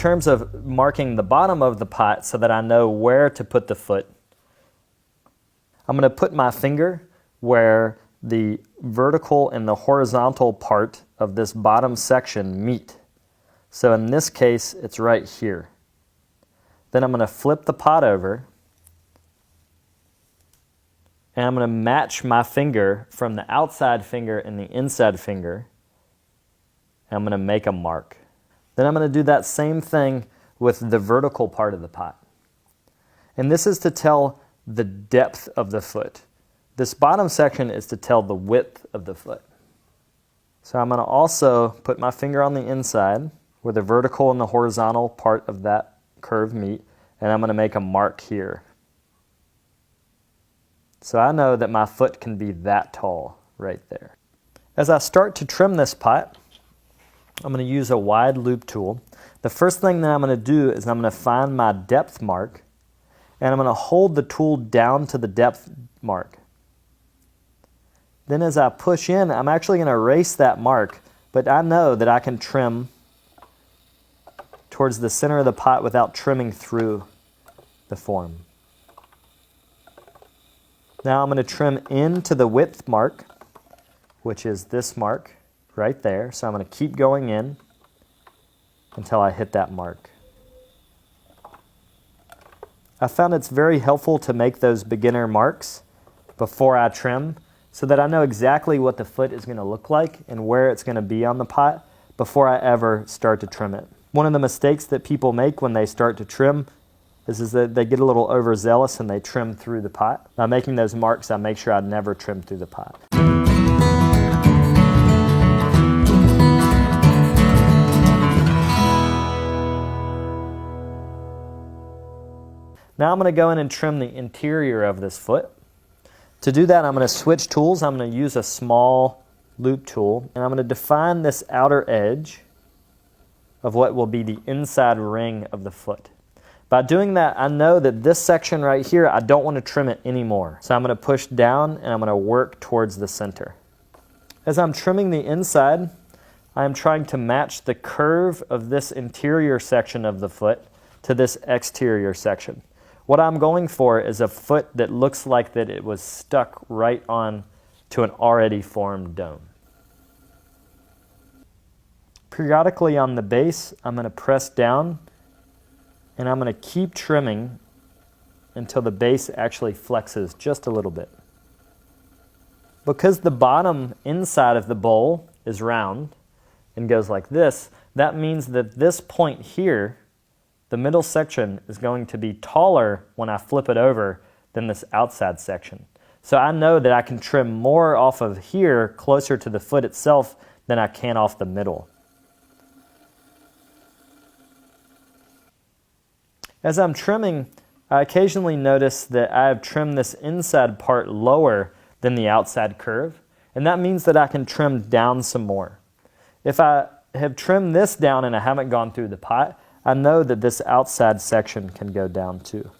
terms of marking the bottom of the pot so that I know where to put the foot, I'm going to put my finger where the vertical and the horizontal part of this bottom section meet. So in this case, it's right here. Then I'm going to flip the pot over, and I'm going to match my finger from the outside finger and the inside finger, and I'm going to make a mark. Then I'm going to do that same thing with the vertical part of the pot. And this is to tell the depth of the foot. This bottom section is to tell the width of the foot. So I'm going to also put my finger on the inside where the vertical and the horizontal part of that curve meet, and I'm going to make a mark here. So I know that my foot can be that tall right there. As I start to trim this pot, I'm going to use a wide loop tool. The first thing that I'm going to do is I'm going to find my depth mark, and I'm going to hold the tool down to the depth mark. Then as I push in, I'm actually going to erase that mark, but I know that I can trim towards the center of the pot without trimming through the form. Now I'm going to trim into the width mark, which is this mark right there. So I'm going to keep going in until I hit that mark. I found it's very helpful to make those beginner marks before I trim so that I know exactly what the foot is going to look like and where it's going to be on the pot before I ever start to trim it. One of the mistakes that people make when they start to trim is that they get a little overzealous and they trim through the pot. By making those marks, I make sure I never trim through the pot. Now I'm going to go in and trim the interior of this foot. To do that, I'm going to switch tools. I'm going to use a small loop tool, and I'm going to define this outer edge of what will be the inside ring of the foot. By doing that, I know that this section right here, I don't want to trim it anymore. So I'm going to push down and I'm going to work towards the center. As I'm trimming the inside, I'm trying to match the curve of this interior section of the foot to this exterior section. What I'm going for is a foot that looks like that it was stuck right on to an already formed dome. Periodically on the base, I'm going to press down and I'm going to keep trimming until the base actually flexes just a little bit. Because the bottom inside of the bowl is round and goes like this, that means that this point here, the middle section, is going to be taller when I flip it over than this outside section. So I know that I can trim more off of here closer to the foot itself than I can off the middle. As I'm trimming, I occasionally notice that I have trimmed this inside part lower than the outside curve, and that means that I can trim down some more. If I have trimmed this down and I haven't gone through the pot, I know that this outside section can go down too.